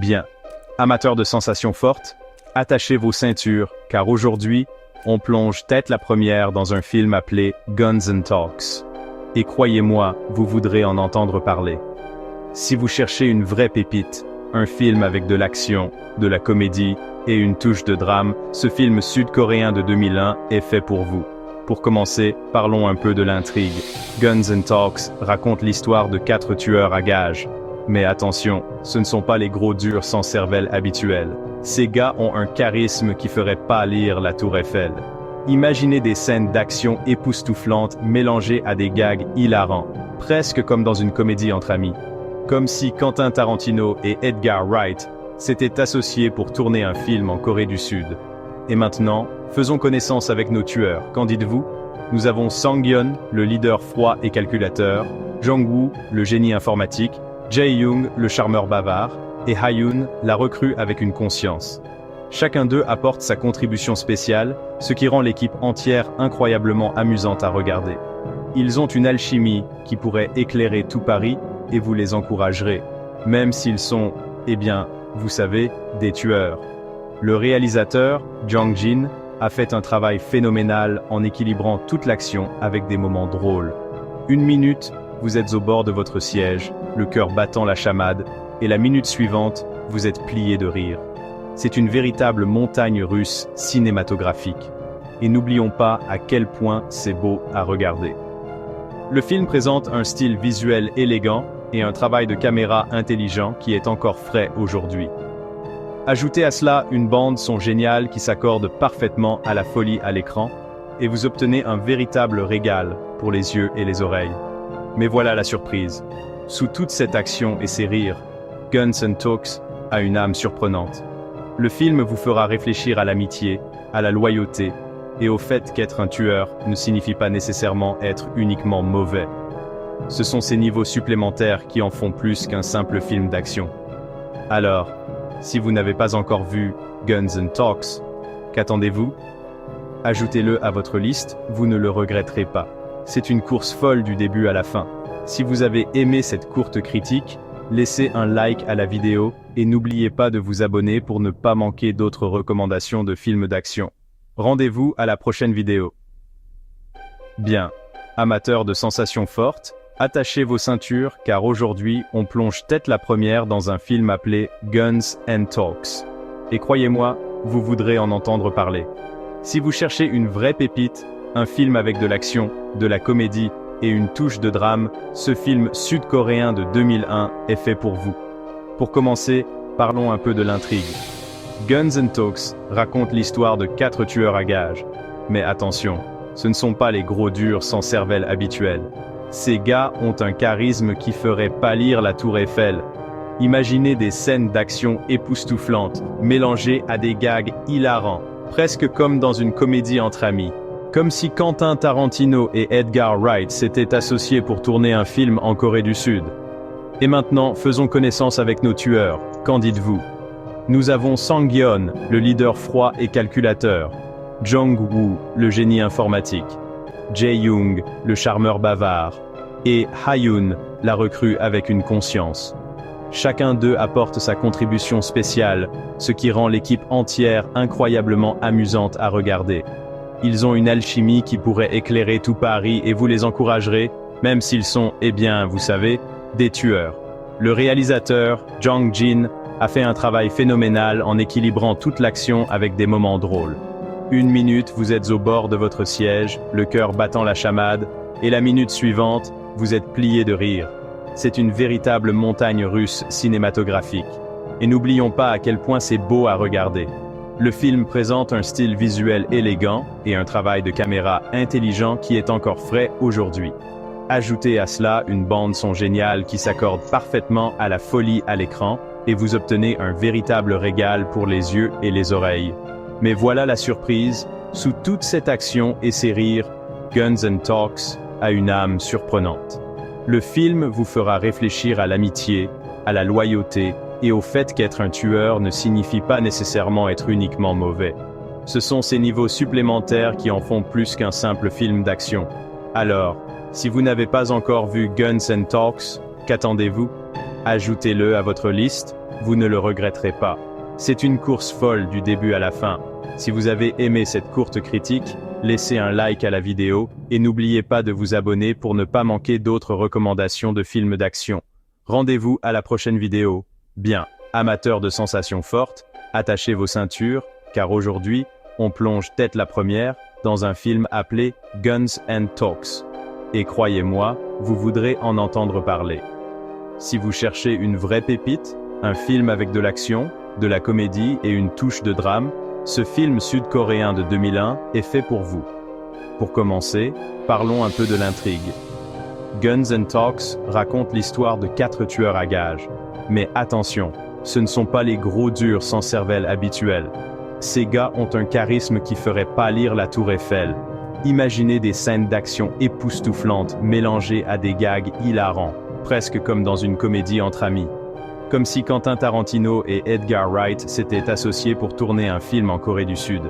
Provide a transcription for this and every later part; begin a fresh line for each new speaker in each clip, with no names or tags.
Bien. Amateurs de sensations fortes, attachez vos ceintures, car aujourd'hui, on plonge tête la première dans un film appelé Guns and Talks. Et croyez-moi, vous voudrez en entendre parler. Si vous cherchez une vraie pépite, un film avec de l'action, de la comédie et une touche de drame, ce film sud-coréen de 2001 est fait pour vous. Pour commencer, parlons un peu de l'intrigue. Guns and Talks raconte l'histoire de 4 tueurs à gages. Mais attention, ce ne sont pas les gros durs sans cervelle habituels. Ces gars ont un charisme qui ferait pâlir la Tour Eiffel. Imaginez des scènes d'action époustouflantes mélangées à des gags hilarants, presque comme dans une comédie entre amis. Comme si Quentin Tarantino et Edgar Wright s'étaient associés pour tourner un film en Corée du Sud. Et maintenant, faisons connaissance avec nos tueurs. Qu'en dites-vous? Nous avons Sang-yeon, le leader froid et calculateur, Jong-woo, le génie informatique, Jae-young, le charmeur bavard, et Ha-yoon, la recrue avec une conscience. Chacun d'eux apporte sa contribution spéciale, ce qui rend l'équipe entière incroyablement amusante à regarder. Ils ont une alchimie qui pourrait éclairer tout Paris, et vous les encouragerez, même s'ils sont, eh bien, vous savez, des tueurs. Le réalisateur, Jang Jin, a fait un travail phénoménal en équilibrant toute l'action avec des moments drôles. 1 minute, vous êtes au bord de votre siège, le cœur battant la chamade, et la minute suivante, vous êtes plié de rire. C'est une véritable montagne russe cinématographique. Et n'oublions pas à quel point c'est beau à regarder. Le film présente un style visuel élégant et un travail de caméra intelligent qui est encore frais aujourd'hui. Ajoutez à cela une bande son géniale qui s'accorde parfaitement à la folie à l'écran, et vous obtenez un véritable régal pour les yeux et les oreilles. Mais voilà la surprise. Sous toute cette action et ces rires, Guns and Talks a une âme surprenante. Le film vous fera réfléchir à l'amitié, à la loyauté, et au fait qu'être un tueur ne signifie pas nécessairement être uniquement mauvais. Ce sont ces niveaux supplémentaires qui en font plus qu'un simple film d'action. Alors, si vous n'avez pas encore vu Guns and Talks, qu'attendez-vous? Ajoutez-le à votre liste, vous ne le regretterez pas. C'est une course folle du début à la fin. Si vous avez aimé cette courte critique, laissez un like à la vidéo et n'oubliez pas de vous abonner pour ne pas manquer d'autres recommandations de films d'action. Rendez-vous à la prochaine vidéo. Bien, amateurs de sensations fortes, attachez vos ceintures car aujourd'hui on plonge tête la première dans un film appelé Guns and Talks. Et croyez-moi, vous voudrez en entendre parler. Si vous cherchez une vraie pépite, un film avec de l'action, de la comédie et une touche de drame, ce film sud-coréen de 2001 est fait pour vous. Pour commencer, parlons un peu de l'intrigue. Guns and Talks raconte l'histoire de 4 tueurs à gages. Mais attention, ce ne sont pas les gros durs sans cervelle habituels. Ces gars ont un charisme qui ferait pâlir la Tour Eiffel. Imaginez des scènes d'action époustouflantes, mélangées à des gags hilarants, presque comme dans une comédie entre amis. Comme si Quentin Tarantino et Edgar Wright s'étaient associés pour tourner un film en Corée du Sud. Et maintenant, faisons connaissance avec nos tueurs. Qu'en dites-vous? Nous avons Sang-yeon, le leader froid et calculateur, Jong-woo, le génie informatique, Jae-young, le charmeur bavard, et Ha-yoon, la recrue avec une conscience. Chacun d'eux apporte sa contribution spéciale, ce qui rend l'équipe entière incroyablement amusante à regarder. Ils ont une alchimie qui pourrait éclairer tout Paris et vous les encouragerez, même s'ils sont, eh bien, vous savez, des tueurs. Le réalisateur, Jang Jin, a fait un travail phénoménal en équilibrant toute l'action avec des moments drôles. 1 minute, vous êtes au bord de votre siège, le cœur battant la chamade, et la minute suivante, vous êtes plié de rire. C'est une véritable montagne russe cinématographique. Et n'oublions pas à quel point c'est beau à regarder. Le film présente un style visuel élégant et un travail de caméra intelligent qui est encore frais aujourd'hui. Ajoutez à cela une bande son géniale qui s'accorde parfaitement à la folie à l'écran et vous obtenez un véritable régal pour les yeux et les oreilles. Mais voilà la surprise, sous toute cette action et ces rires, Guns and Talks a une âme surprenante. Le film vous fera réfléchir à l'amitié, à la loyauté et au fait qu'être un tueur ne signifie pas nécessairement être uniquement mauvais. Ce sont ces niveaux supplémentaires qui en font plus qu'un simple film d'action. Alors, si vous n'avez pas encore vu Guns and Talks, qu'attendez-vous? Ajoutez-le à votre liste, vous ne le regretterez pas. C'est une course folle du début à la fin. Si vous avez aimé cette courte critique, laissez un like à la vidéo et n'oubliez pas de vous abonner pour ne pas manquer d'autres recommandations de films d'action. Rendez-vous à la prochaine vidéo. Bien, amateurs de sensations fortes, attachez vos ceintures, car aujourd'hui, on plonge tête la première dans un film appelé Guns and Talks. Et croyez-moi, vous voudrez en entendre parler. Si vous cherchez une vraie pépite, un film avec de l'action, de la comédie et une touche de drame, ce film sud-coréen de 2001 est fait pour vous. Pour commencer, parlons un peu de l'intrigue. Guns and Talks raconte l'histoire de 4 tueurs à gages. Mais attention, ce ne sont pas les gros durs sans cervelle habituels. Ces gars ont un charisme qui ferait pâlir la tour Eiffel. Imaginez des scènes d'action époustouflantes mélangées à des gags hilarants, presque comme dans une comédie entre amis. Comme si Quentin Tarantino et Edgar Wright s'étaient associés pour tourner un film en Corée du Sud.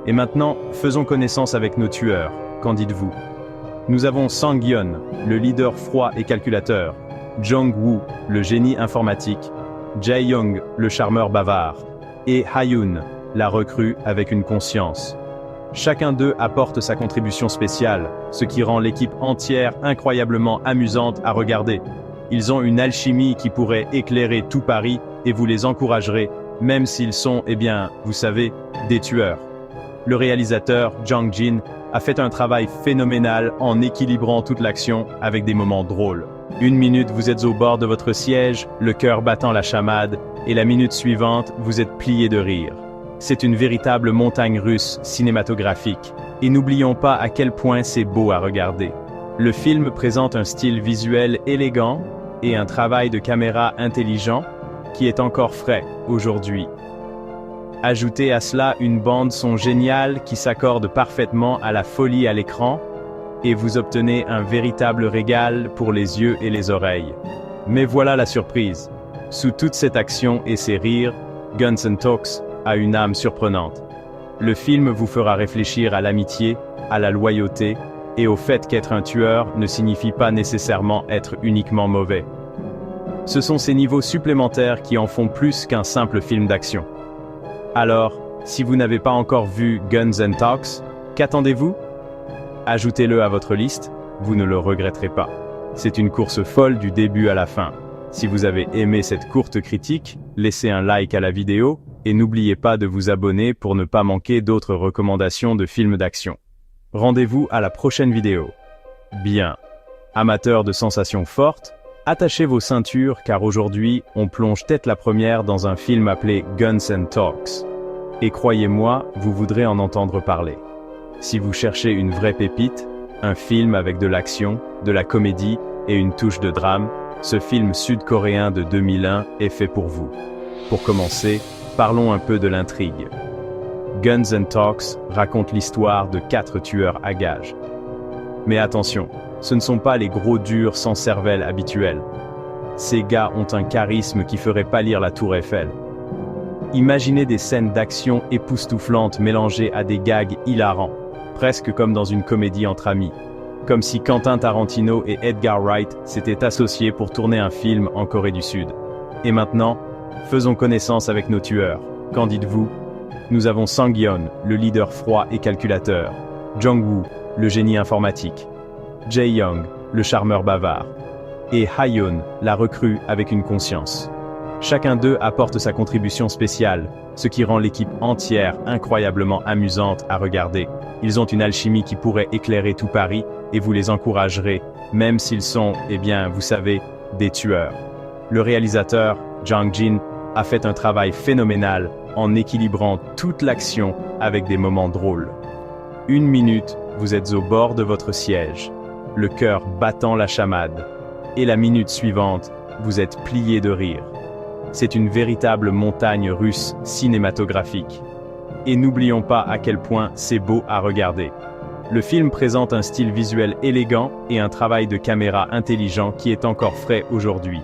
Et maintenant, faisons connaissance avec nos tueurs. Qu'en dites-vous? Nous avons Sang-yeon, le leader froid et calculateur, Jong-woo, le génie informatique, Jae-young, le charmeur bavard, et Ha-yoon, la recrue avec une conscience. Chacun d'eux apporte sa contribution spéciale, ce qui rend l'équipe entière incroyablement amusante à regarder. Ils ont une alchimie qui pourrait éclairer tout Paris et vous les encouragerez, même s'ils sont, vous savez, des tueurs. Le réalisateur, Jang Jin, a fait un travail phénoménal en équilibrant toute l'action avec des moments drôles. Une minute, vous êtes au bord de votre siège, le cœur battant la chamade, et la minute suivante, vous êtes plié de rire. C'est une véritable montagne russe cinématographique, et n'oublions pas à quel point c'est beau à regarder. Le film présente un style visuel élégant et un travail de caméra intelligent qui est encore frais aujourd'hui. Ajoutez à cela une bande-son géniale qui s'accorde parfaitement à la folie à l'écran, et vous obtenez un véritable régal pour les yeux et les oreilles. Mais voilà la surprise. Sous toute cette action et ces rires, Guns and Talks a une âme surprenante. Le film vous fera réfléchir à l'amitié, à la loyauté, et au fait qu'être un tueur ne signifie pas nécessairement être uniquement mauvais. Ce sont ces niveaux supplémentaires qui en font plus qu'un simple film d'action. Alors, si vous n'avez pas encore vu Guns and Talks, qu'attendez-vous? Ajoutez-le à votre liste, vous ne le regretterez pas. C'est une course folle du début à la fin. Si vous avez aimé cette courte critique, laissez un like à la vidéo, et n'oubliez pas de vous abonner pour ne pas manquer d'autres recommandations de films d'action. Rendez-vous à la prochaine vidéo. Bien. Amateurs de sensations fortes, attachez vos ceintures car aujourd'hui, on plonge tête la première dans un film appelé Guns and Talks. Et croyez-moi, vous voudrez en entendre parler. Si vous cherchez une vraie pépite, un film avec de l'action, de la comédie et une touche de drame, ce film sud-coréen de 2001 est fait pour vous. Pour commencer, parlons un peu de l'intrigue. Guns and Talks raconte l'histoire de 4 tueurs à gages. Mais attention, ce ne sont pas les gros durs sans cervelle habituels. Ces gars ont un charisme qui ferait pâlir la tour Eiffel. Imaginez des scènes d'action époustouflantes mélangées à des gags hilarants, presque comme dans une comédie entre amis. Comme si Quentin Tarantino et Edgar Wright s'étaient associés pour tourner un film en Corée du Sud. Et maintenant, faisons connaissance avec nos tueurs. Qu'en dites-vous? Nous avons Sang-yeon, le leader froid et calculateur, Jong-woo, le génie informatique, Jae-young, le charmeur bavard, et Ha-yoon, la recrue avec une conscience. Chacun d'eux apporte sa contribution spéciale, ce qui rend l'équipe entière incroyablement amusante à regarder. Ils ont une alchimie qui pourrait éclairer tout Paris, et vous les encouragerez, même s'ils sont, vous savez, des tueurs. Le réalisateur, Jang Jin, a fait un travail phénoménal en équilibrant toute l'action avec des moments drôles. Une minute, vous êtes au bord de votre siège, le cœur battant la chamade, et la minute suivante, vous êtes plié de rire. C'est une véritable montagne russe cinématographique. Et n'oublions pas à quel point c'est beau à regarder. Le film présente un style visuel élégant et un travail de caméra intelligent qui est encore frais aujourd'hui.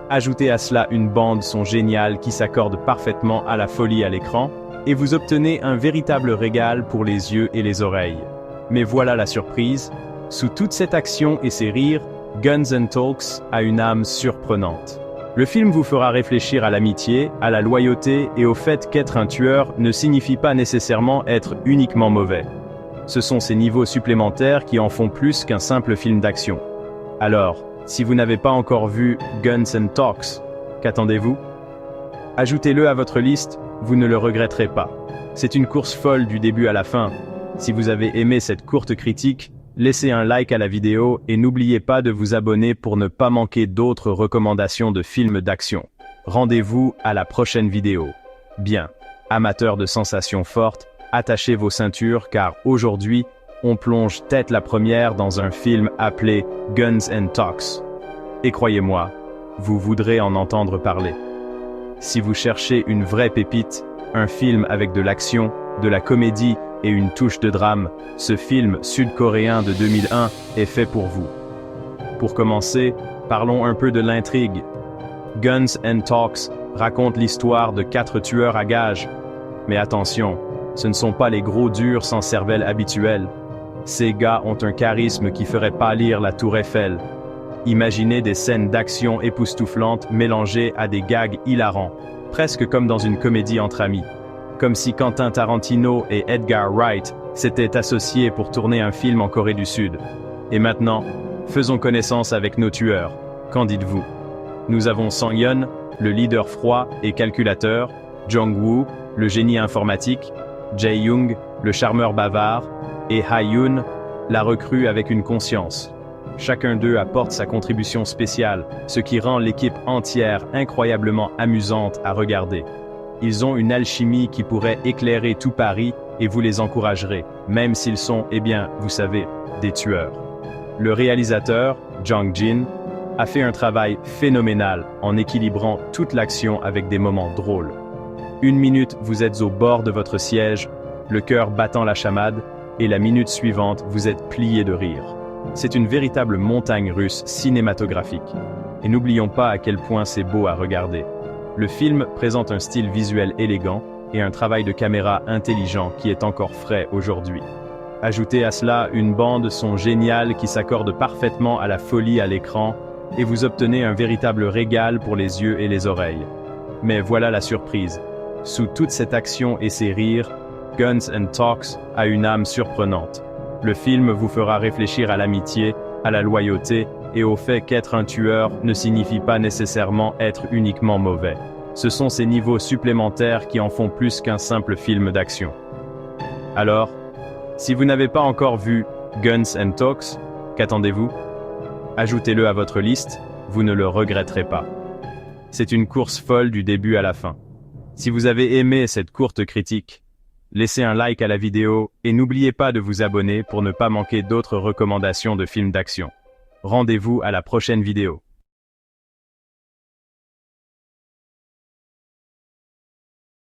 Ajoutez à cela une bande-son géniale qui s'accorde parfaitement à la folie à l'écran, et vous obtenez un véritable régal pour les yeux et les oreilles. Mais voilà la surprise, sous toute cette action et ces rires, Guns and Talks a une âme surprenante. Le film vous fera réfléchir à l'amitié, à la loyauté et au fait qu'être un tueur ne signifie pas nécessairement être uniquement mauvais. Ce sont ces niveaux supplémentaires qui en font plus qu'un simple film d'action. Alors, si vous n'avez pas encore vu Guns and Talks, qu'attendez-vous? Ajoutez-le à votre liste, vous ne le regretterez pas. C'est une course folle du début à la fin. Si vous avez aimé cette courte critique, laissez un like à la vidéo et n'oubliez pas de vous abonner pour ne pas manquer d'autres recommandations de films d'action. Rendez-vous à la prochaine vidéo. Bien, amateurs de sensations fortes, attachez vos ceintures car aujourd'hui, on plonge tête la première dans un film appelé Guns and Talks. Et croyez-moi, vous voudrez en entendre parler. Si vous cherchez une vraie pépite, un film avec de l'action, de la comédie et une touche de drame, ce film sud-coréen de 2001 est fait pour vous. Pour commencer, parlons un peu de l'intrigue. Guns and Talks raconte l'histoire de 4 tueurs à gages. Mais attention, ce ne sont pas les gros durs sans cervelle habituels. Ces gars ont un charisme qui ferait pâlir la tour Eiffel. Imaginez des scènes d'action époustouflantes mélangées à des gags hilarants, presque comme dans une comédie entre amis. Comme si Quentin Tarantino et Edgar Wright s'étaient associés pour tourner un film en Corée du Sud. Et maintenant, faisons connaissance avec nos tueurs. Qu'en dites-vous? Nous avons Sang-yeon, le leader froid et calculateur, Jong-woo, le génie informatique, Jae-young, le charmeur bavard, et Ha-yoon, la recrue avec une conscience. Chacun d'eux apporte sa contribution spéciale, ce qui rend l'équipe entière incroyablement amusante à regarder. Ils ont une alchimie qui pourrait éclairer tout Paris et vous les encouragerez, même s'ils sont, vous savez, des tueurs. Le réalisateur, Jung Jin, a fait un travail phénoménal en équilibrant toute l'action avec des moments drôles. Une minute, vous êtes au bord de votre siège, le cœur battant la chamade, et la minute suivante, vous êtes plié de rire. C'est une véritable montagne russe cinématographique. Et n'oublions pas à quel point c'est beau à regarder. Le film présente un style visuel élégant et un travail de caméra intelligent qui est encore frais aujourd'hui. Ajoutez à cela une bande son géniale qui s'accorde parfaitement à la folie à l'écran et vous obtenez un véritable régal pour les yeux et les oreilles. Mais voilà la surprise. Sous toute cette action et ces rires, Guns and Talks a une âme surprenante. Le film vous fera réfléchir à l'amitié, à la loyauté et au fait qu'être un tueur ne signifie pas nécessairement être uniquement mauvais. Ce sont ces niveaux supplémentaires qui en font plus qu'un simple film d'action. Alors, si vous n'avez pas encore vu Guns and Talks, qu'attendez-vous? Ajoutez-le à votre liste, vous ne le regretterez pas. C'est une course folle du début à la fin. Si vous avez aimé cette courte critique, laissez un like à la vidéo et n'oubliez pas de vous abonner pour ne pas manquer d'autres recommandations de films d'action. Rendez-vous à la prochaine vidéo.